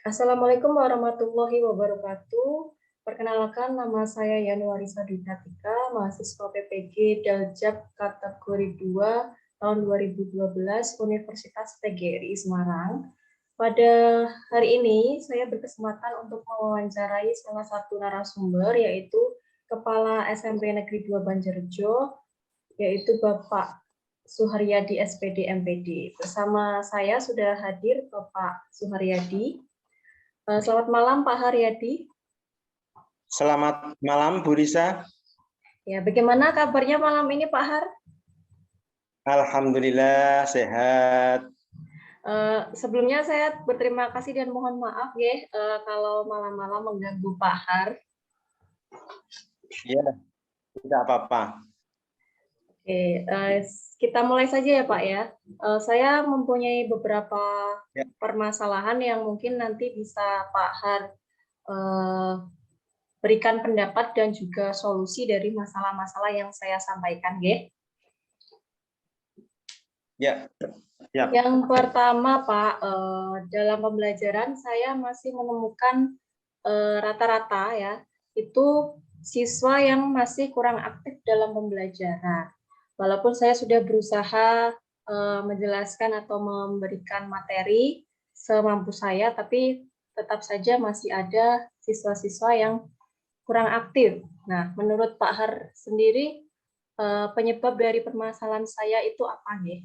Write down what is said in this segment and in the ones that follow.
Assalamualaikum warahmatullahi wabarakatuh. Perkenalkan, nama saya Yanuarisa Dwikatika, mahasiswa PPG Daljab kategori 2 tahun 2012 Universitas PGRI Semarang. Pada hari ini, saya berkesempatan untuk mewawancarai salah satu narasumber, yaitu Kepala SMP Negeri 2 Banjarjo, yaitu Bapak Suharyadi SPD MPD. Bersama saya sudah hadir Bapak Suharyadi. Selamat malam Pak Haryadi. Selamat malam Bu Risa. Ya, bagaimana kabarnya malam ini Pak Har? Alhamdulillah sehat. Sebelumnya saya berterima kasih dan mohon maaf ya kalau malam-malam mengganggu Pak Har. Ya, tidak apa-apa. Oke, kita mulai saja ya Pak ya. Saya mempunyai beberapa permasalahan yang mungkin nanti bisa Pak Har berikan pendapat dan juga solusi dari masalah-masalah yang saya sampaikan ya. Ya. Yang pertama Pak, dalam pembelajaran saya masih menemukan rata-rata ya, itu siswa yang masih kurang aktif dalam pembelajaran. Walaupun saya sudah berusaha menjelaskan atau memberikan materi semampu saya, tapi tetap saja masih ada siswa-siswa yang kurang aktif. Nah, menurut Pak Har sendiri, penyebab dari permasalahan saya itu apa nih?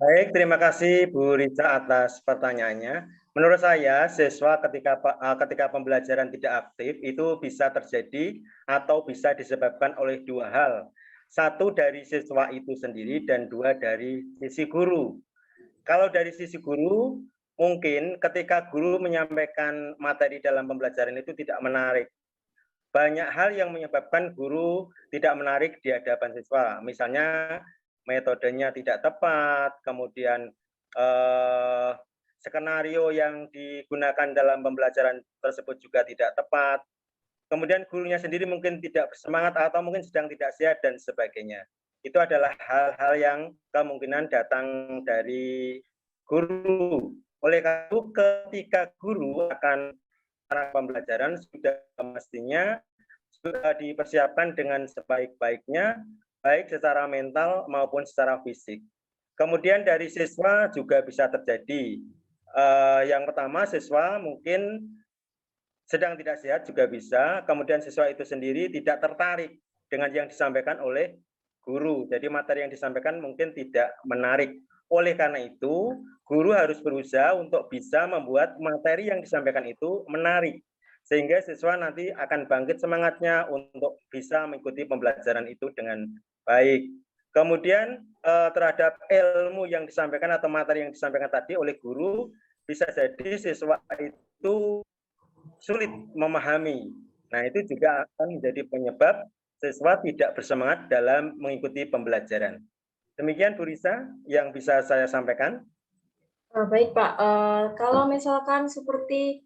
Baik, terima kasih Bu Risa atas pertanyaannya. Menurut saya, siswa ketika pembelajaran tidak aktif itu bisa terjadi atau bisa disebabkan oleh dua hal. Satu dari siswa itu sendiri dan dua dari sisi guru. Kalau dari sisi guru, mungkin ketika guru menyampaikan materi dalam pembelajaran itu tidak menarik. Banyak hal yang menyebabkan guru tidak menarik di hadapan siswa. Misalnya metodenya tidak tepat, kemudian skenario yang digunakan dalam pembelajaran tersebut juga tidak tepat. Kemudian gurunya sendiri mungkin tidak bersemangat atau mungkin sedang tidak sehat dan sebagainya. Itu adalah hal-hal yang kemungkinan datang dari guru. Oleh karena itu, ketika guru akan pembelajaran sudah mestinya sudah dipersiapkan dengan sebaik-baiknya, baik secara mental maupun secara fisik. Kemudian dari siswa juga bisa terjadi. Yang pertama, siswa mungkin sedang tidak sehat juga bisa, kemudian siswa itu sendiri tidak tertarik dengan yang disampaikan oleh guru. Jadi materi yang disampaikan mungkin tidak menarik. Oleh karena itu, guru harus berusaha untuk bisa membuat materi yang disampaikan itu menarik. Sehingga siswa nanti akan bangkit semangatnya untuk bisa mengikuti pembelajaran itu dengan baik. Kemudian terhadap ilmu yang disampaikan atau materi yang disampaikan tadi oleh guru, bisa jadi siswa itu sulit memahami. Nah, itu juga akan menjadi penyebab siswa tidak bersemangat dalam mengikuti pembelajaran. Demikian Bu Risa yang bisa saya sampaikan. Baik Pak, kalau misalkan seperti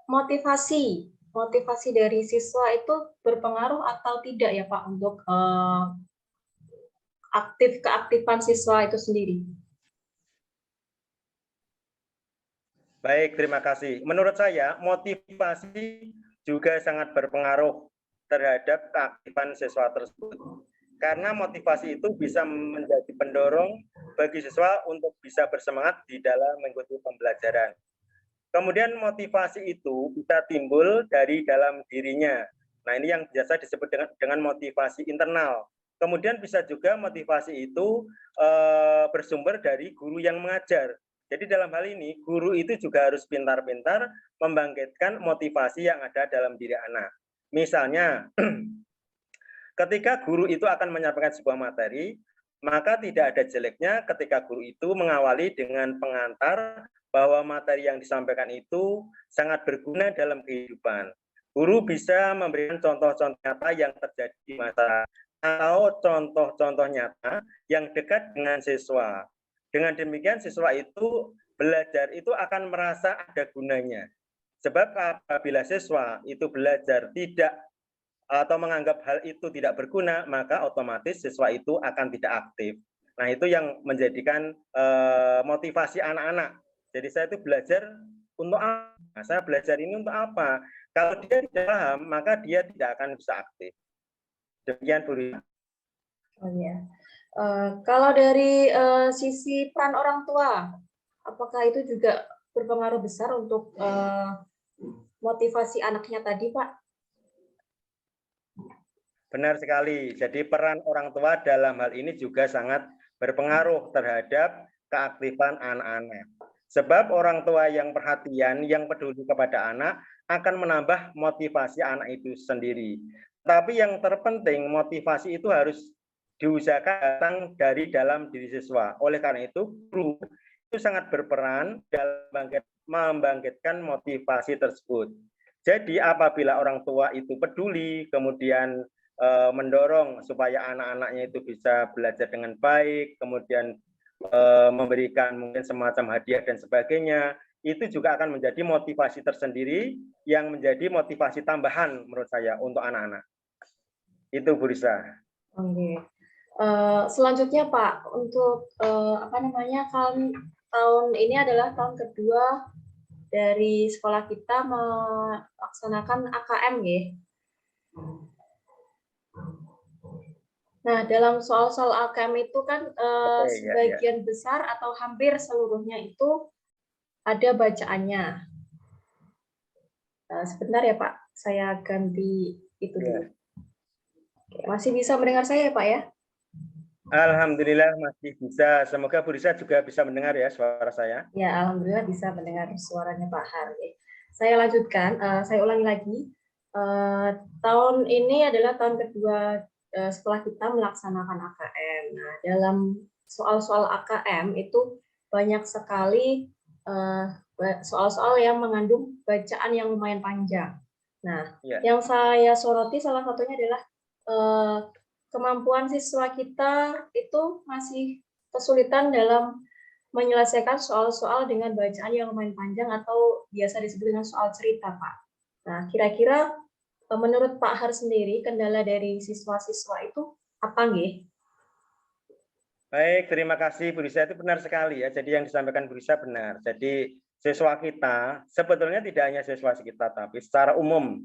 motivasi dari siswa itu berpengaruh atau tidak ya Pak untuk keaktifan siswa itu sendiri? Baik, terima kasih. Menurut saya, motivasi juga sangat berpengaruh terhadap keaktifan siswa tersebut. Karena motivasi itu bisa menjadi pendorong bagi siswa untuk bisa bersemangat di dalam mengikuti pembelajaran. Kemudian motivasi itu bisa timbul dari dalam dirinya. Nah, ini yang biasa disebut dengan motivasi internal. Kemudian bisa juga motivasi itu bersumber dari guru yang mengajar. Jadi dalam hal ini, guru itu juga harus pintar-pintar membangkitkan motivasi yang ada dalam diri anak. Misalnya, ketika guru itu akan menyampaikan sebuah materi, maka tidak ada jeleknya ketika guru itu mengawali dengan pengantar bahwa materi yang disampaikan itu sangat berguna dalam kehidupan. Guru bisa memberikan contoh-contoh nyata yang terjadi di masyarakat atau contoh-contoh nyata yang dekat dengan siswa. Dengan demikian siswa itu belajar itu akan merasa ada gunanya. Sebab apabila siswa itu belajar tidak atau menganggap hal itu tidak berguna, maka otomatis siswa itu akan tidak aktif. Nah, itu yang menjadikan motivasi anak-anak. Jadi saya itu belajar untuk apa? Nah, saya belajar ini untuk apa? Kalau dia tidak paham, maka dia tidak akan bisa aktif. Demikian, Bu Rina. Oh ya. Kalau dari sisi peran orang tua, apakah itu juga berpengaruh besar untuk motivasi anaknya tadi, Pak? Benar sekali. Jadi peran orang tua dalam hal ini juga sangat berpengaruh terhadap keaktifan anak-anak. Sebab orang tua yang perhatian, yang peduli kepada anak akan menambah motivasi anak itu sendiri. Tapi yang terpenting motivasi itu harus diusahakan datang dari dalam diri siswa. Oleh karena itu, guru itu sangat berperan dalam membangkitkan motivasi tersebut. Jadi apabila orang tua itu peduli, kemudian mendorong supaya anak-anaknya itu bisa belajar dengan baik, kemudian memberikan mungkin semacam hadiah dan sebagainya, itu juga akan menjadi motivasi tersendiri yang menjadi motivasi tambahan menurut saya untuk anak-anak. Itu Bu Risa. Oke. Selanjutnya Pak, untuk apa namanya, kan tahun ini adalah tahun kedua dari sekolah kita melaksanakan AKM ya. Nah, dalam soal-soal AKM itu kan sebagian besar atau hampir seluruhnya itu ada bacaannya. Sebentar ya Pak, saya ganti itu dulu. Oke, masih bisa mendengar saya ya Pak ya? Alhamdulillah masih bisa. Semoga Bu Risa juga bisa mendengar ya suara saya. Ya, alhamdulillah bisa mendengar suaranya Pak Har. Saya lanjutkan, saya ulangi lagi. Tahun ini adalah tahun kedua setelah kita melaksanakan AKM. Nah, dalam soal-soal AKM itu banyak sekali soal-soal yang mengandung bacaan yang lumayan panjang. Nah, yang saya soroti salah satunya adalah kemampuan siswa kita itu masih kesulitan dalam menyelesaikan soal-soal dengan bacaan yang lumayan panjang atau biasa disebut dengan soal cerita, Pak. Nah, kira-kira menurut Pak Har sendiri, kendala dari siswa-siswa itu apa nggih? Baik, terima kasih Bu Risa, itu benar sekali ya. Jadi yang disampaikan Bu Risa benar. Jadi siswa kita sebetulnya tidak hanya siswa kita, tapi secara umum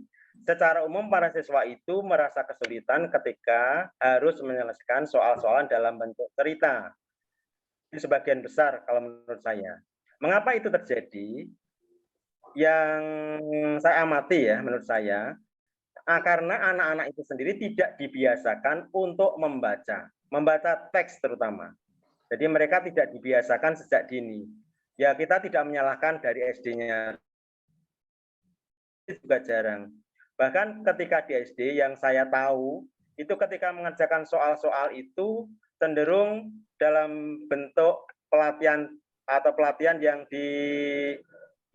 para siswa itu merasa kesulitan ketika harus menyelesaikan soal-soalan dalam bentuk cerita. Itu sebagian besar kalau menurut saya. Mengapa itu terjadi? Yang saya amati ya menurut saya, karena anak-anak itu sendiri tidak dibiasakan untuk membaca teks terutama. Jadi mereka tidak dibiasakan sejak dini. Ya kita tidak menyalahkan dari SD-nya, juga jarang. Bahkan ketika di SD yang saya tahu, itu ketika mengerjakan soal-soal itu cenderung dalam bentuk pelatihan atau pelatihan yang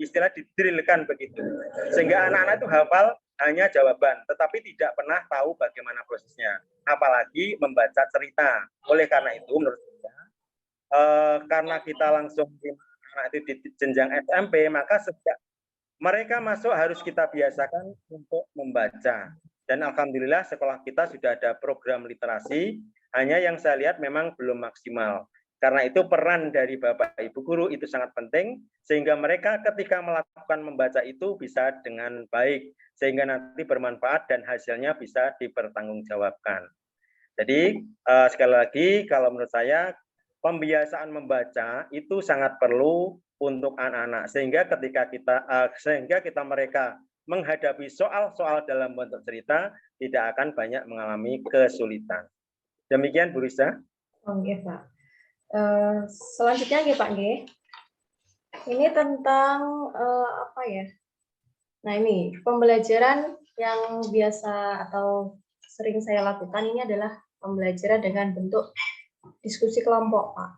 istilah didrilkan begitu. Sehingga anak-anak itu hafal hanya jawaban, tetapi tidak pernah tahu bagaimana prosesnya. Apalagi membaca cerita. Oleh karena itu menurut saya, karena kita langsung anak itu di jenjang SMP, maka sejak mereka masuk harus kita biasakan untuk membaca. Dan alhamdulillah sekolah kita sudah ada program literasi, hanya yang saya lihat memang belum maksimal. Karena itu peran dari Bapak Ibu guru itu sangat penting, sehingga mereka ketika melakukan membaca itu bisa dengan baik, sehingga nanti bermanfaat dan hasilnya bisa dipertanggungjawabkan. Jadi sekali lagi kalau menurut saya pembiasaan membaca itu sangat perlu untuk anak-anak sehingga ketika mereka menghadapi soal-soal dalam bentuk cerita tidak akan banyak mengalami kesulitan. Demikian Bu Risa. Oke, Pak. Selanjutnya nggih Pak nggih. Ini tentang apa ya? Nah, ini pembelajaran yang biasa atau sering saya lakukan ini adalah pembelajaran dengan bentuk diskusi kelompok, Pak.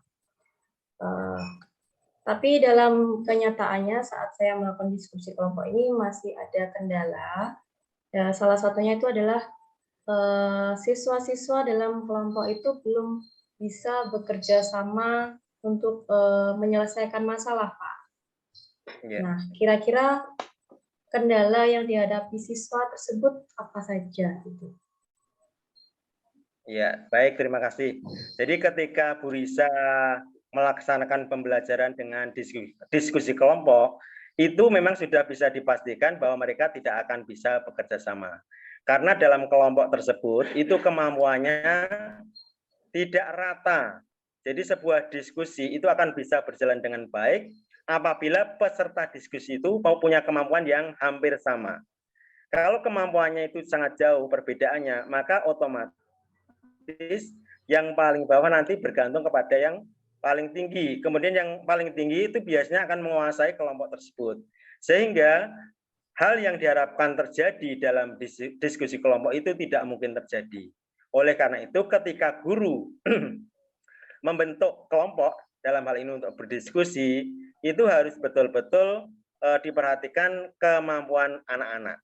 Tapi dalam kenyataannya saat saya melakukan diskusi kelompok ini masih ada kendala. Ya, salah satunya itu adalah siswa-siswa dalam kelompok itu belum bisa bekerja sama untuk menyelesaikan masalah, Pak. Nah, kira-kira kendala yang dihadapi siswa tersebut apa saja? Gitu. Ya, baik, terima kasih. Jadi ketika Bu Risa melaksanakan pembelajaran dengan diskusi kelompok, itu memang sudah bisa dipastikan bahwa mereka tidak akan bisa bekerja sama. Karena dalam kelompok tersebut, itu kemampuannya tidak rata. Jadi sebuah diskusi itu akan bisa berjalan dengan baik apabila peserta diskusi itu mau punya kemampuan yang hampir sama. Kalau kemampuannya itu sangat jauh perbedaannya, maka otomatis yang paling bawah nanti bergantung kepada yang paling tinggi. Kemudian yang paling tinggi itu biasanya akan menguasai kelompok tersebut. Sehingga hal yang diharapkan terjadi dalam diskusi kelompok itu tidak mungkin terjadi. Oleh karena itu ketika guru membentuk kelompok dalam hal ini untuk berdiskusi, itu harus betul-betul diperhatikan kemampuan anak-anak.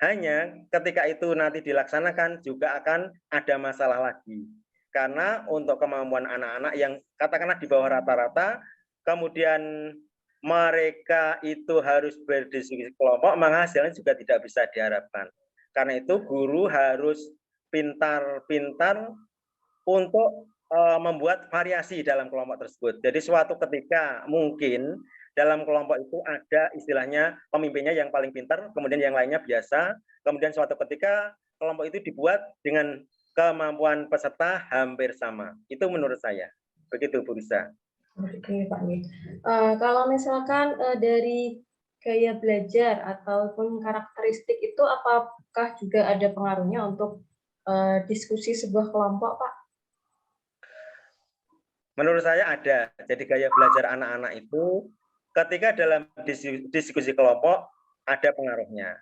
Hanya ketika itu nanti dilaksanakan juga akan ada masalah lagi. Karena untuk kemampuan anak-anak yang katakanlah di bawah rata-rata, kemudian mereka itu harus berdiskusi kelompok, maka hasilnya juga tidak bisa diharapkan. Karena itu guru harus pintar-pintar untuk membuat variasi dalam kelompok tersebut. Jadi suatu ketika mungkin dalam kelompok itu ada istilahnya pemimpinnya yang paling pintar, kemudian yang lainnya biasa, kemudian suatu ketika kelompok itu dibuat dengan kemampuan peserta hampir sama. Itu menurut saya. Begitu Bu Risa. Oke Pak. Kalau misalkan dari gaya belajar ataupun karakteristik itu apakah juga ada pengaruhnya untuk diskusi sebuah kelompok, Pak? Menurut saya ada. Jadi gaya belajar anak-anak itu ketika dalam diskusi kelompok ada pengaruhnya.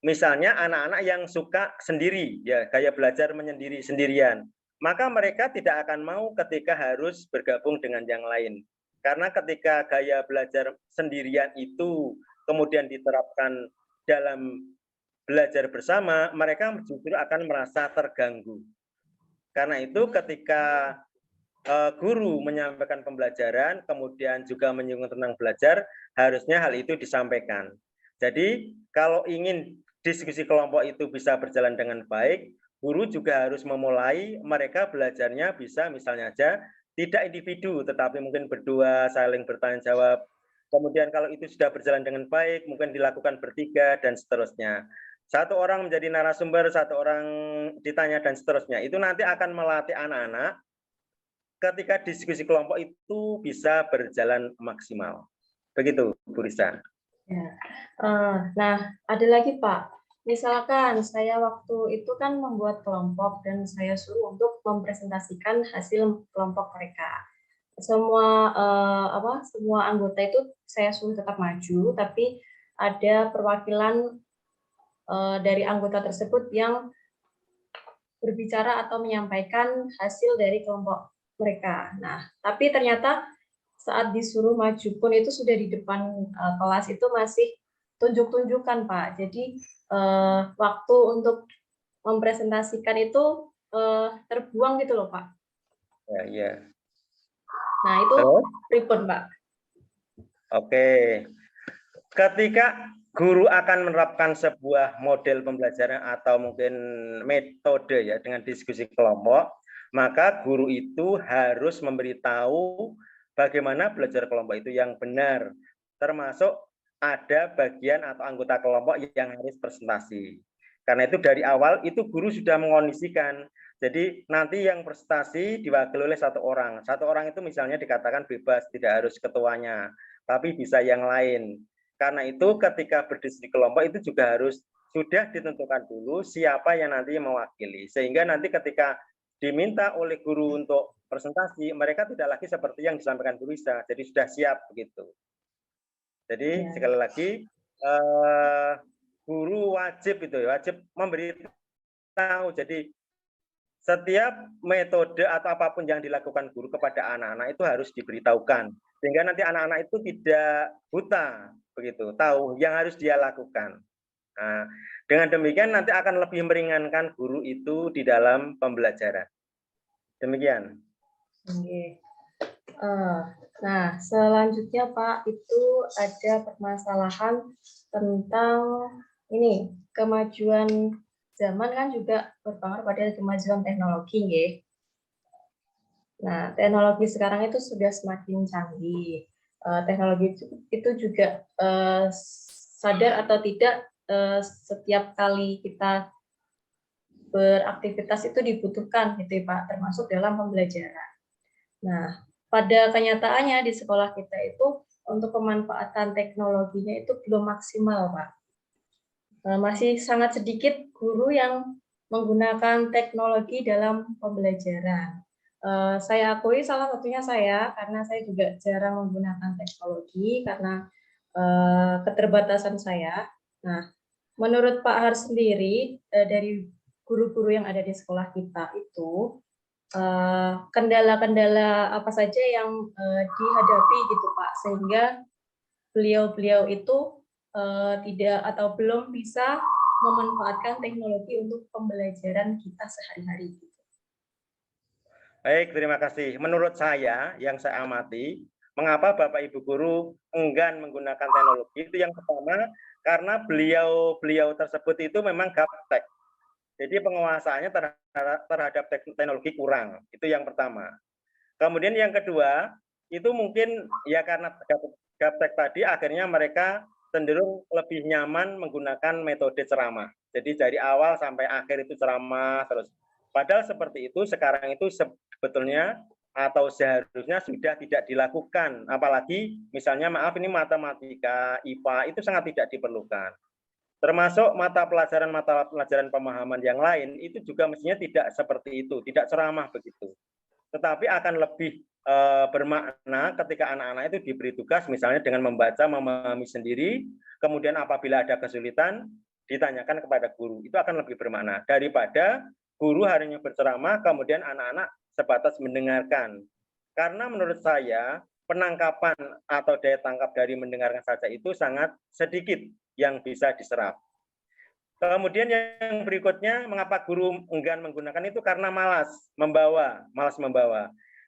Misalnya anak-anak yang suka sendiri, ya gaya belajar menyendiri sendirian, maka mereka tidak akan mau ketika harus bergabung dengan yang lain. Karena ketika gaya belajar sendirian itu kemudian diterapkan dalam belajar bersama, mereka justru akan merasa terganggu. Karena itu ketika guru menyampaikan pembelajaran, kemudian juga menyinggung tentang belajar, harusnya hal itu disampaikan. Jadi kalau ingin diskusi kelompok itu bisa berjalan dengan baik, guru juga harus memulai mereka belajarnya bisa misalnya aja tidak individu, tetapi mungkin berdua saling bertanya jawab. Kemudian kalau itu sudah berjalan dengan baik, mungkin dilakukan bertiga dan seterusnya. Satu orang menjadi narasumber, satu orang ditanya dan seterusnya. Itu nanti akan melatih anak-anak ketika diskusi kelompok itu bisa berjalan maksimal. Begitu, Bu Risa. Ya. Nah, ada lagi Pak. Misalkan saya waktu itu kan membuat kelompok dan saya suruh untuk mempresentasikan hasil kelompok mereka. Semua anggota itu saya suruh tetap maju, tapi ada perwakilan dari anggota tersebut yang berbicara atau menyampaikan hasil dari kelompok mereka. Nah, tapi ternyata saat disuruh maju pun itu sudah di depan kelas itu masih tunjuk-tunjukkan Pak. Jadi waktu untuk mempresentasikan itu terbuang gitu loh Pak. Ya, ya. Nah itu pripun Pak. Oke. Ketika guru akan menerapkan sebuah model pembelajaran atau mungkin metode ya dengan diskusi kelompok, maka guru itu harus memberitahu bagaimana belajar kelompok itu yang benar, termasuk ada bagian atau anggota kelompok yang harus presentasi. Karena itu dari awal itu guru sudah mengondisikan. Jadi nanti yang presentasi diwakili oleh satu orang. Satu orang itu misalnya dikatakan bebas, tidak harus ketuanya, tapi bisa yang lain. Karena itu ketika berdiskusi kelompok itu juga harus sudah ditentukan dulu siapa yang nanti mewakili. Sehingga nanti ketika diminta oleh guru untuk presentasi, mereka tidak lagi seperti yang disampaikan Bu Risa, jadi sudah siap begitu. Jadi sekali lagi guru wajib memberitahu. Jadi setiap metode atau apapun yang dilakukan guru kepada anak-anak itu harus diberitahukan sehingga nanti anak-anak itu tidak buta begitu, tahu yang harus dia lakukan. Nah, dengan demikian nanti akan lebih meringankan guru itu di dalam pembelajaran. Demikian. Oke. Nah, selanjutnya Pak, itu ada permasalahan tentang ini kemajuan zaman kan juga berpengaruh pada kemajuan teknologi, nggih. Nah, teknologi sekarang itu sudah semakin canggih. Teknologi itu juga sadar atau tidak setiap kali kita beraktivitas itu dibutuhkan gitu ya Pak, termasuk dalam pembelajaran. Nah, pada kenyataannya di sekolah kita itu untuk pemanfaatan teknologinya itu belum maksimal Pak. Masih sangat sedikit guru yang menggunakan teknologi dalam pembelajaran. Saya akui salah satunya saya, karena saya juga jarang menggunakan teknologi karena keterbatasan saya. Nah, menurut Pak Har sendiri, dari guru-guru yang ada di sekolah kita itu, kendala-kendala apa saja yang dihadapi gitu Pak, sehingga beliau-beliau itu tidak atau belum bisa memanfaatkan teknologi untuk pembelajaran kita sehari-hari. Baik, terima kasih. Menurut saya, yang saya amati, mengapa Bapak Ibu guru enggan menggunakan teknologi itu yang pertama karena beliau tersebut itu memang gaptek. Jadi penguasaannya terhadap teknologi kurang. Itu yang pertama. Kemudian yang kedua, itu mungkin ya karena gaptek tadi akhirnya mereka cenderung lebih nyaman menggunakan metode ceramah. Jadi dari awal sampai akhir itu ceramah terus. Padahal seperti itu sekarang itu sebetulnya atau seharusnya sudah tidak dilakukan. Apalagi misalnya maaf ini matematika, IPA itu sangat tidak diperlukan. Termasuk mata pelajaran pemahaman yang lain itu juga mestinya tidak seperti itu, tidak ceramah begitu. Tetapi akan lebih bermakna ketika anak-anak itu diberi tugas misalnya dengan membaca, memahami sendiri, kemudian apabila ada kesulitan ditanyakan kepada guru. Itu akan lebih bermakna daripada guru harinya berceramah kemudian anak-anak sebatas mendengarkan. Karena menurut saya penangkapan atau daya tangkap dari mendengarkan saja itu sangat sedikit yang bisa diserap. Kemudian yang berikutnya, mengapa guru enggan menggunakan itu karena malas membawa.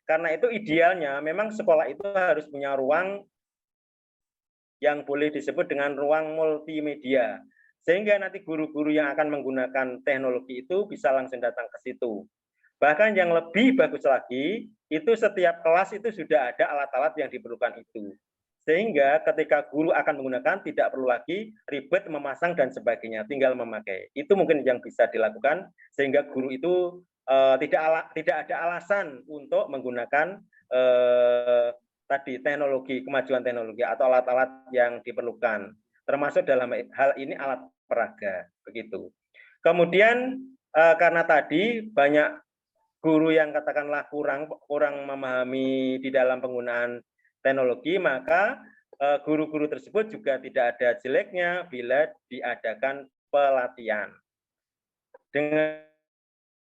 Karena itu idealnya memang sekolah itu harus punya ruang yang boleh disebut dengan ruang multimedia. Sehingga nanti guru-guru yang akan menggunakan teknologi itu bisa langsung datang ke situ. Bahkan yang lebih bagus lagi, itu setiap kelas itu sudah ada alat-alat yang diperlukan itu. Sehingga ketika guru akan menggunakan tidak perlu lagi ribet memasang dan sebagainya, tinggal memakai. Itu mungkin yang bisa dilakukan sehingga guru itu tidak ada alasan untuk menggunakan tadi teknologi, kemajuan teknologi atau alat-alat yang diperlukan. Termasuk dalam hal ini alat peraga, begitu. Kemudian karena tadi banyak guru yang katakanlah kurang memahami di dalam penggunaan teknologi, maka guru-guru tersebut juga tidak ada jeleknya bila diadakan pelatihan. Dengan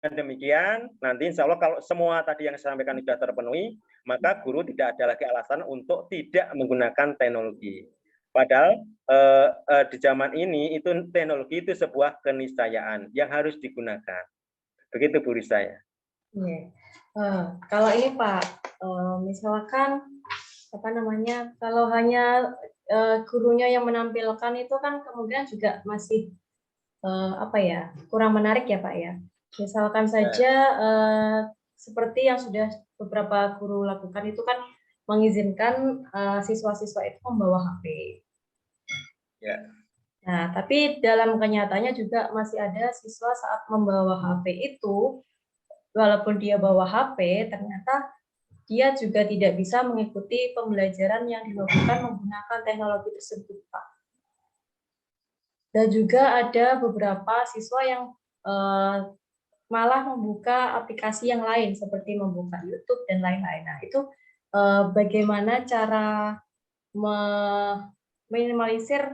demikian, nanti insya Allah kalau semua tadi yang saya sampaikan sudah terpenuhi, maka guru tidak ada lagi alasan untuk tidak menggunakan teknologi. Padahal di zaman ini itu teknologi itu sebuah keniscayaan yang harus digunakan. Begitu Bu Risa ya. Kalau ini Pak, misalkan apa namanya, kalau hanya gurunya yang menampilkan itu kan kemudian juga masih apa ya, kurang menarik ya Pak ya. Misalkan saja seperti yang sudah beberapa guru lakukan itu kan mengizinkan siswa-siswa itu membawa HP. Ya. Nah, tapi dalam kenyataannya juga masih ada siswa saat membawa HP itu, walaupun dia bawa HP, ternyata dia juga tidak bisa mengikuti pembelajaran yang dilakukan menggunakan teknologi tersebut, Pak. Dan juga ada beberapa siswa yang malah membuka aplikasi yang lain, seperti membuka YouTube dan lain-lain. Nah, itu bagaimana cara meminimalisir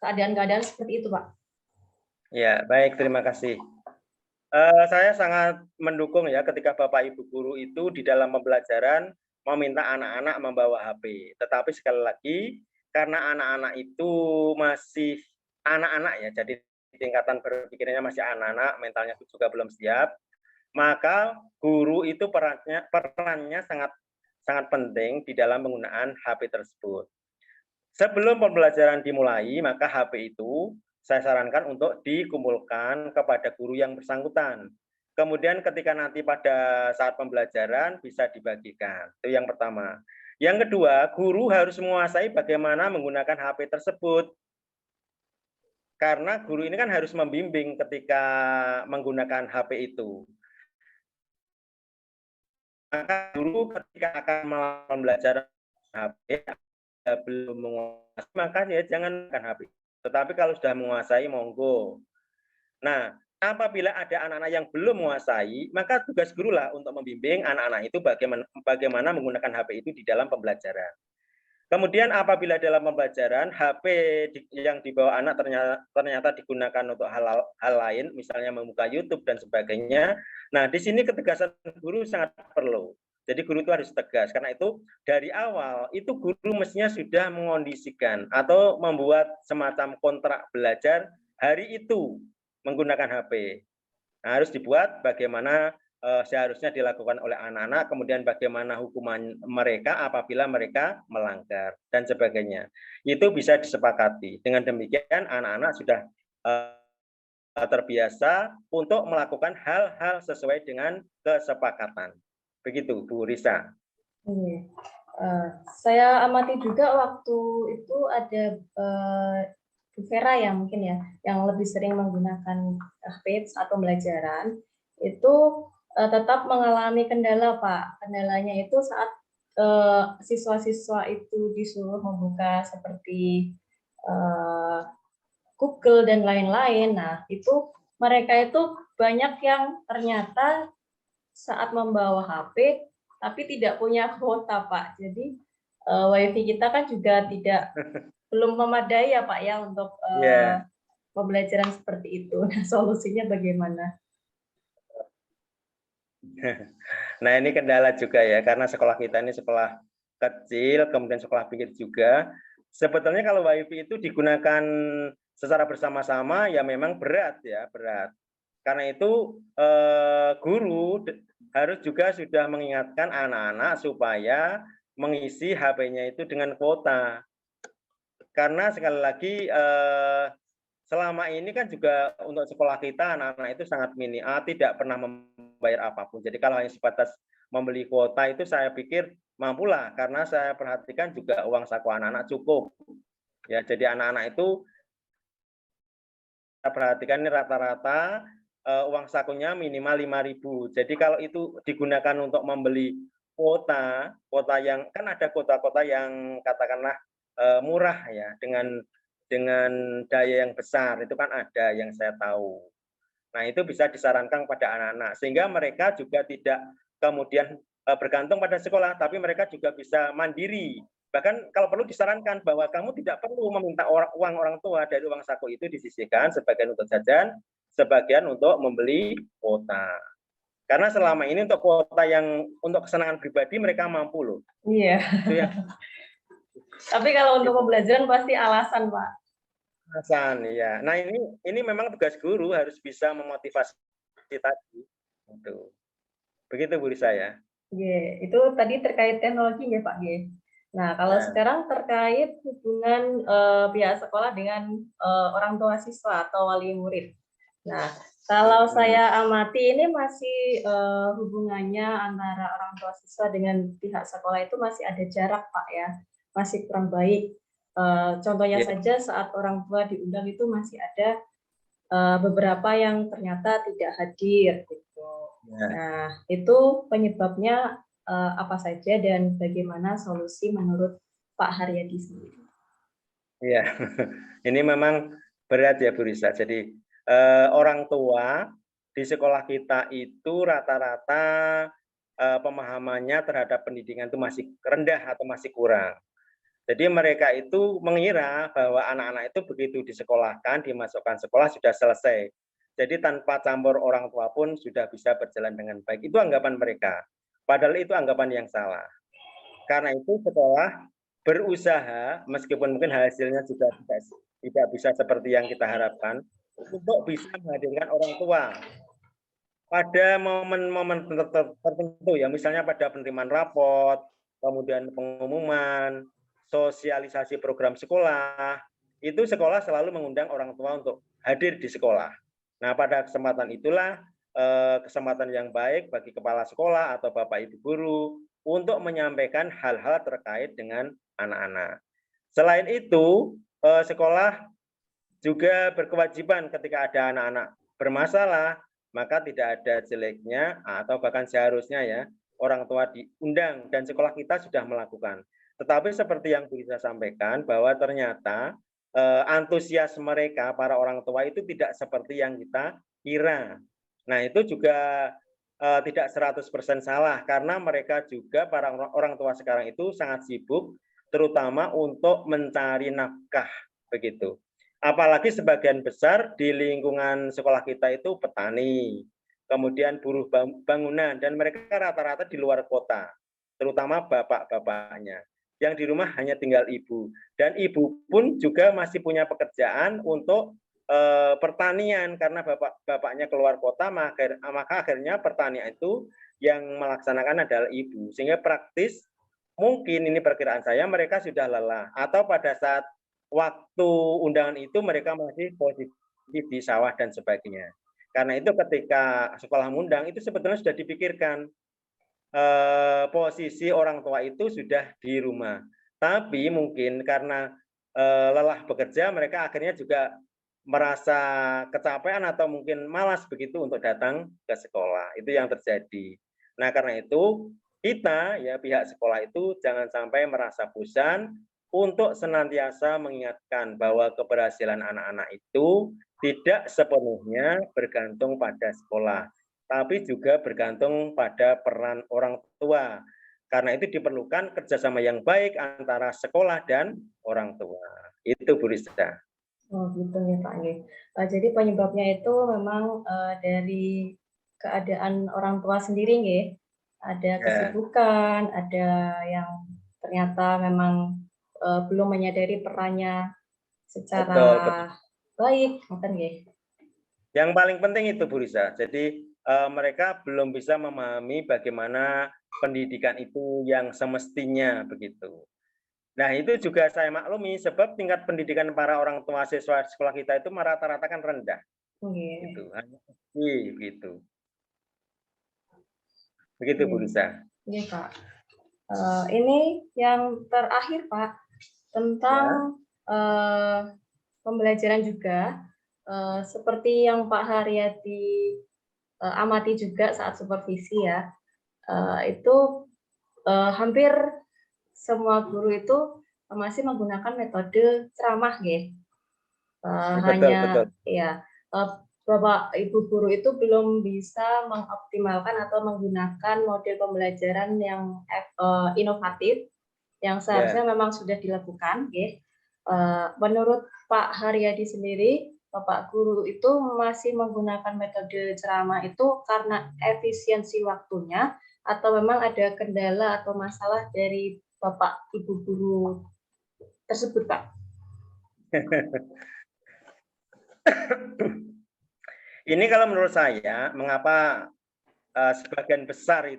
keadaan-keadaan seperti itu, Pak? Ya, baik, terima kasih. Saya sangat mendukung ya ketika Bapak Ibu guru itu di dalam pembelajaran meminta anak-anak membawa HP. Tetapi sekali lagi, karena anak-anak itu masih anak-anak ya, jadi tingkatan berpikirnya masih anak-anak, mentalnya juga belum siap, maka guru itu perannya sangat penting di dalam penggunaan HP tersebut. Sebelum pembelajaran dimulai, maka HP itu saya sarankan untuk dikumpulkan kepada guru yang bersangkutan. Kemudian ketika nanti pada saat pembelajaran bisa dibagikan. Itu yang pertama. Yang kedua, guru harus menguasai bagaimana menggunakan HP tersebut. Karena guru ini kan harus membimbing ketika menggunakan HP itu. Maka guru ketika akan melakukan pembelajaran HP belum menguasai, maka ya jangan menggunakan HP. Tetapi kalau sudah menguasai, monggo. Nah, apabila ada anak-anak yang belum menguasai, maka tugas guru lah untuk membimbing anak-anak itu bagaimana menggunakan HP itu di dalam pembelajaran. Kemudian apabila dalam pembelajaran HP yang dibawa anak ternyata digunakan untuk hal lain, misalnya membuka YouTube dan sebagainya. Nah, di sini ketegasan guru sangat perlu. Jadi guru itu harus tegas. Karena itu dari awal itu guru mestinya sudah mengondisikan atau membuat semacam kontrak belajar hari itu menggunakan HP. Nah, harus dibuat bagaimana seharusnya dilakukan oleh anak-anak, kemudian bagaimana hukuman mereka apabila mereka melanggar dan sebagainya. Itu bisa disepakati. Dengan demikian anak-anak sudah terbiasa untuk melakukan hal-hal sesuai dengan kesepakatan. Begitu, Bu Risa. Saya amati juga waktu itu ada Bu Vera ya mungkin ya, yang lebih sering menggunakan HP atau pembelajaran, itu tetap mengalami kendala, Pak. Kendalanya itu saat siswa-siswa itu disuruh membuka seperti Google dan lain-lain. Nah, itu mereka itu banyak yang ternyata saat membawa HP tapi tidak punya kuota, Pak. Jadi WiFi kita kan juga belum memadai ya, Pak ya, untuk pembelajaran seperti itu. Nah, solusinya bagaimana? Nah, ini kendala juga ya, karena sekolah kita ini sekolah kecil, kemudian sekolah pinggir juga. Sebetulnya kalau WiFi itu digunakan secara bersama-sama ya memang berat ya, berat. Karena itu guru harus juga sudah mengingatkan anak-anak supaya mengisi HP-nya itu dengan kuota. Karena sekali lagi selama ini kan juga untuk sekolah kita anak-anak itu sangat tidak pernah membayar apapun. Jadi kalau hanya sebatas membeli kuota itu saya pikir mampulah, karena saya perhatikan juga uang saku anak-anak cukup. Ya, jadi anak-anak itu saya perhatikan ini rata-rata uang sakunya minimal 5.000. Jadi kalau itu digunakan untuk membeli kuota yang kan ada kota-kota yang katakanlah murah ya, dengan daya yang besar, itu kan ada yang saya tahu. Nah, itu bisa disarankan pada anak-anak sehingga mereka juga tidak kemudian bergantung pada sekolah, tapi mereka juga bisa mandiri. Bahkan kalau perlu disarankan bahwa kamu tidak perlu meminta uang orang tua, dari uang saku itu disisihkan sebagian untuk jajan, sebagian untuk membeli kuota. Karena selama ini untuk kuota yang untuk kesenangan pribadi mereka mampu loh. Iya. Itu ya. Tapi kalau untuk pembelajaran pasti alasan, Pak. Alasan, ya. Nah, ini memang tugas guru harus bisa memotivasi tadi. Gitu. Begitu Bu Risa ya. Itu tadi terkait teknologi ya, Pak. Nah, kalau sekarang terkait hubungan pihak sekolah dengan orang tua siswa atau wali murid. Nah, kalau saya amati ini masih hubungannya antara orang tua siswa dengan pihak sekolah itu masih ada jarak, Pak ya, masih kurang baik. Contohnya saja saat orang tua diundang itu masih ada beberapa yang ternyata tidak hadir gitu. Nah, itu penyebabnya apa saja dan bagaimana solusi menurut Pak Haryadi sendiri? Iya, ini memang berat ya Bu Risa. Jadi orang tua di sekolah kita itu rata-rata pemahamannya terhadap pendidikan itu masih rendah atau masih kurang. Jadi mereka itu mengira bahwa anak-anak itu begitu disekolahkan, dimasukkan sekolah sudah selesai. Jadi tanpa campur orang tua pun sudah bisa berjalan dengan baik. Itu anggapan mereka. Padahal itu anggapan yang salah. Karena itu sekolah berusaha, meskipun mungkin hasilnya juga tidak bisa seperti yang kita harapkan, untuk bisa menghadirkan orang tua pada momen-momen tertentu ya, misalnya pada penerimaan rapot, kemudian pengumuman, sosialisasi program sekolah, itu sekolah selalu mengundang orang tua untuk hadir di sekolah. Nah, pada kesempatan itulah kesempatan yang baik bagi kepala sekolah atau Bapak Ibu guru untuk menyampaikan hal-hal terkait dengan anak-anak. Selain itu, sekolah juga berkewajiban ketika ada anak-anak bermasalah, maka tidak ada jeleknya atau bahkan seharusnya ya orang tua diundang dan sekolah kita sudah melakukan. Tetapi seperti yang bisa sampaikan bahwa ternyata antusias mereka para orang tua itu tidak seperti yang kita kira. Nah, itu juga tidak 100% salah karena mereka juga para orang tua sekarang itu sangat sibuk terutama untuk mencari nafkah begitu. Apalagi sebagian besar di lingkungan sekolah kita itu petani, kemudian buruh bangunan, dan mereka rata-rata di luar kota, terutama bapak-bapaknya. Yang di rumah hanya tinggal ibu, dan ibu pun juga masih punya pekerjaan untuk pertanian karena bapaknya keluar kota, maka akhirnya pertanian itu yang melaksanakan adalah ibu, sehingga praktis mungkin ini perkiraan saya mereka sudah lelah atau pada saat waktu undangan itu mereka masih positif di sawah dan sebagainya. Karena itu ketika sekolah mengundang itu sebetulnya sudah dipikirkan posisi orang tua itu sudah di rumah. Tapi mungkin karena lelah bekerja mereka akhirnya juga merasa kecapean atau mungkin malas begitu untuk datang ke sekolah. Itu yang terjadi. Nah, karena itu kita ya pihak sekolah itu jangan sampai merasa bosan untuk senantiasa mengingatkan bahwa keberhasilan anak-anak itu tidak sepenuhnya bergantung pada sekolah, tapi juga bergantung pada peran orang tua. Karena itu diperlukan kerjasama yang baik antara sekolah dan orang tua. Itu Bu Rista. Oh gitu ya Pak. Jadi penyebabnya itu memang dari keadaan orang tua sendiri ya. Ada kesibukan, ada yang ternyata memang belum menyadari perannya secara baik, bukan ya? Yang paling penting itu Bu Risa. Jadi mereka belum bisa memahami bagaimana pendidikan itu yang semestinya begitu. Nah, itu juga saya maklumi sebab tingkat pendidikan para orang tua siswa sekolah kita itu rata-rata kan rendah. Gitu. Gitu. Begitu Bu Risa. Iya Pak. Ini yang terakhir Pak tentang pembelajaran juga seperti yang Pak Haryadi amati juga saat supervisi ya, itu hampir semua guru itu masih menggunakan metode ceramah ya. Hanya ya Bapak Ibu guru itu belum bisa mengoptimalkan atau menggunakan model pembelajaran yang inovatif yang seharusnya memang sudah dilakukan. Menurut Pak Haryadi sendiri, Bapak guru itu masih menggunakan metode ceramah itu karena efisiensi waktunya atau memang ada kendala atau masalah dari Bapak Ibu guru tersebut, Pak? Ini kalau menurut saya, mengapa sebagian besar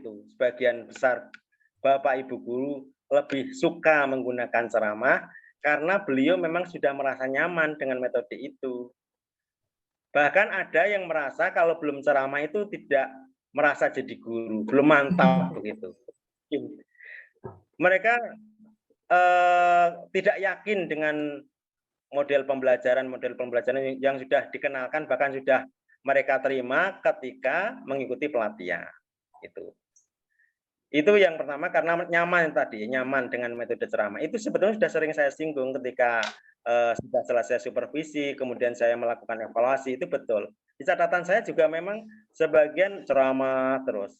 Bapak Ibu guru lebih suka menggunakan ceramah, karena beliau memang sudah merasa nyaman dengan metode itu. Bahkan ada yang merasa kalau belum ceramah itu tidak merasa jadi guru, belum mantap begitu. Mereka tidak yakin dengan model pembelajaran yang sudah dikenalkan, bahkan sudah mereka terima ketika mengikuti pelatihan. Itu yang pertama, karena nyaman dengan metode ceramah. Itu sebetulnya sudah sering saya singgung ketika sudah selesai supervisi, kemudian saya melakukan evaluasi, itu betul. Di catatan saya juga memang sebagian ceramah terus.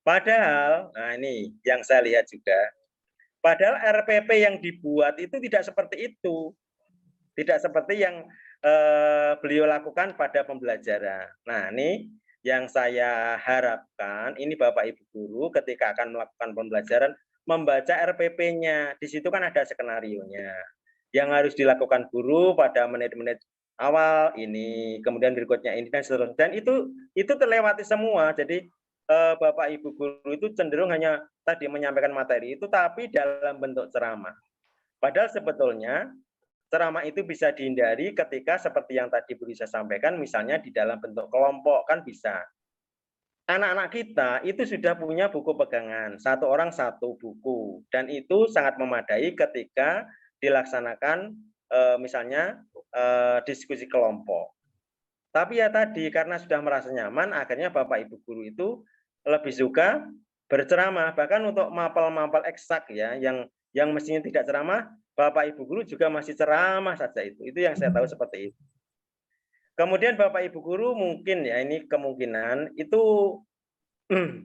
Padahal, nah ini yang saya lihat juga, padahal RPP yang dibuat itu tidak seperti itu. Tidak seperti yang beliau lakukan pada pembelajaran. Nah, ini yang saya harapkan, ini Bapak Ibu guru ketika akan melakukan pembelajaran, membaca RPP-nya. Di situ kan ada skenario-nya. Yang harus dilakukan guru pada menit-menit awal ini, kemudian berikutnya ini, dan seterusnya. Dan itu terlewati semua. Jadi Bapak Ibu guru itu cenderung hanya tadi menyampaikan materi itu, tapi dalam bentuk ceramah. Padahal sebetulnya ceramah itu bisa dihindari ketika seperti yang tadi Bu Risa sampaikan, misalnya di dalam bentuk kelompok kan bisa. Anak-anak kita itu sudah punya buku pegangan, satu orang satu buku, dan itu sangat memadai ketika dilaksanakan misalnya diskusi kelompok. Tapi ya tadi karena sudah merasa nyaman, akhirnya Bapak Ibu guru itu lebih suka berceramah, bahkan untuk mapel-mapel eksak ya, yang mestinya tidak ceramah, Bapak Ibu guru juga masih ceramah saja itu. Itu yang saya tahu seperti itu. Kemudian Bapak Ibu guru mungkin ya ini kemungkinan itu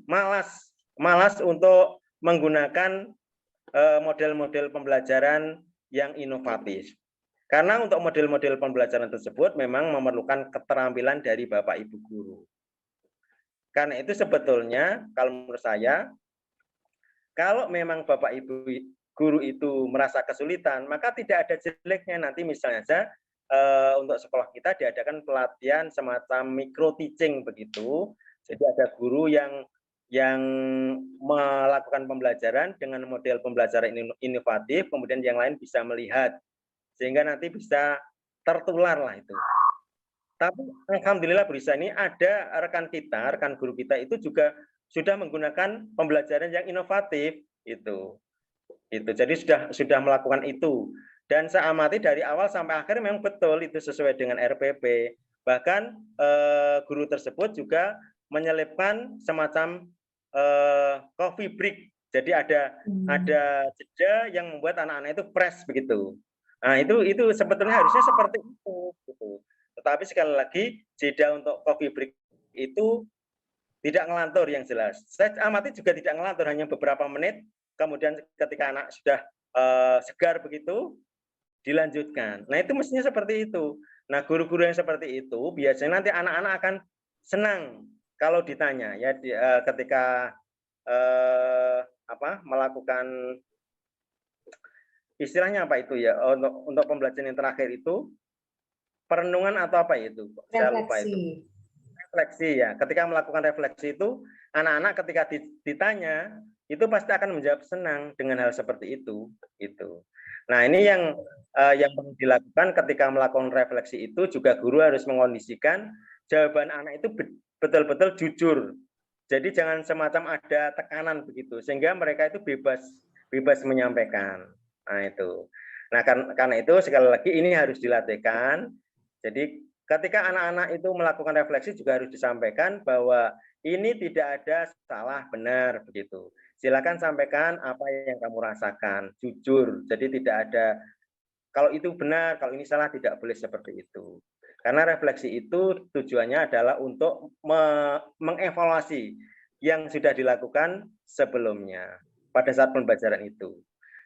malas untuk menggunakan model-model pembelajaran yang inovatif. Karena untuk model-model pembelajaran tersebut memang memerlukan keterampilan dari Bapak Ibu guru. Karena itu sebetulnya kalau menurut saya, kalau memang Bapak Ibu guru itu merasa kesulitan, maka tidak ada jeleknya nanti misalnya saja untuk sekolah kita diadakan pelatihan semacam micro teaching begitu. Jadi ada guru yang melakukan pembelajaran dengan model pembelajaran inovatif, kemudian yang lain bisa melihat, sehingga nanti bisa tertular lah itu. Tapi alhamdulillah Bu Risa ini ada rekan kita, rekan guru kita itu juga sudah menggunakan pembelajaran yang inovatif itu. Jadi sudah melakukan itu. Dan saya amati dari awal sampai akhir memang betul itu sesuai dengan RPP. Bahkan guru tersebut juga menyelipkan semacam coffee break. Jadi ada jeda yang membuat anak-anak itu fresh begitu. Nah, itu sebetulnya harusnya seperti itu gitu. Tetapi sekali lagi jeda untuk coffee break itu tidak ngelantur yang jelas. Saya amati juga tidak ngelantur, hanya beberapa menit. Kemudian ketika anak sudah segar begitu, dilanjutkan. Nah itu mestinya seperti itu. Nah guru-guru yang seperti itu biasanya nanti anak-anak akan senang kalau ditanya ya ketika melakukan istilahnya apa itu ya untuk pembelajaran yang terakhir itu perenungan atau apa itu? Saya lupa itu. Refleksi ya. Ketika melakukan refleksi itu anak-anak ketika ditanya itu pasti akan menjawab senang dengan hal seperti itu. Gitu. Nah ini yang perlu dilakukan ketika melakukan refleksi itu juga guru harus mengondisikan jawaban anak itu betul-betul jujur. Jadi jangan semacam ada tekanan begitu sehingga mereka itu bebas menyampaikan. Nah itu. Nah karena itu sekali lagi ini harus dilatihkan. Jadi ketika anak-anak itu melakukan refleksi juga harus disampaikan bahwa ini tidak ada salah benar begitu. Silakan sampaikan apa yang kamu rasakan, jujur. Jadi tidak ada kalau itu benar, kalau ini salah tidak boleh seperti itu. Karena refleksi itu tujuannya adalah untuk mengevaluasi yang sudah dilakukan sebelumnya pada saat pembelajaran itu.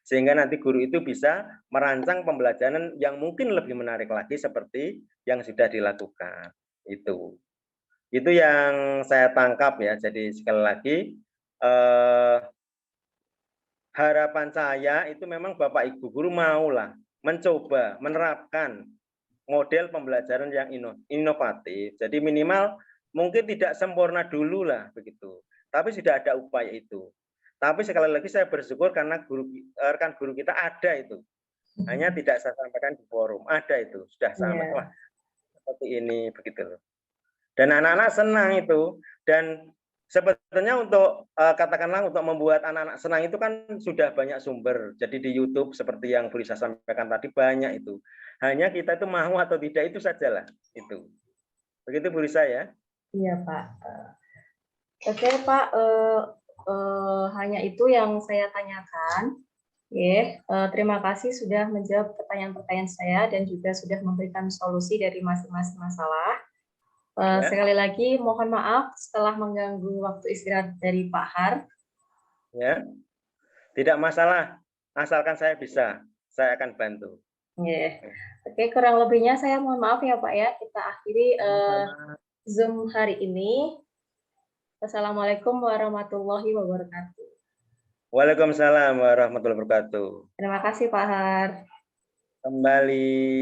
Sehingga nanti guru itu bisa merancang pembelajaran yang mungkin lebih menarik lagi seperti yang sudah dilakukan. Itu yang saya tangkap ya. Jadi sekali lagi harapan saya itu memang Bapak Ibu guru maulah mencoba menerapkan model pembelajaran yang inovatif. Jadi minimal mungkin tidak sempurna dulu lah begitu. Tapi sudah ada upaya itu. Tapi sekali lagi saya bersyukur karena rekan guru kita ada itu. Hanya tidak saya sampaikan di forum. Ada itu, sudah sama. Wah, seperti ini begitu loh. Dan anak-anak senang itu. Dan sebetulnya untuk katakanlah untuk membuat anak-anak senang itu kan sudah banyak sumber. Jadi di YouTube seperti yang Bu Risa sampaikan tadi banyak itu. Hanya kita itu mau atau tidak itu sajalah itu. Begitu Bu Risa ya. Iya Pak. Oke Pak, hanya itu yang saya tanyakan. Terima kasih sudah menjawab pertanyaan-pertanyaan saya dan juga sudah memberikan solusi dari masing-masing masalah. Sekali lagi mohon maaf setelah mengganggu waktu istirahat dari Pak Har. Ya, tidak masalah. Asalkan saya bisa, saya akan bantu. Oke, kurang lebihnya saya mohon maaf ya Pak ya. Kita akhiri Zoom hari ini. Wassalamualaikum warahmatullahi wabarakatuh. Waalaikumsalam warahmatullahi wabarakatuh. Terima kasih Pak Har. Kembali.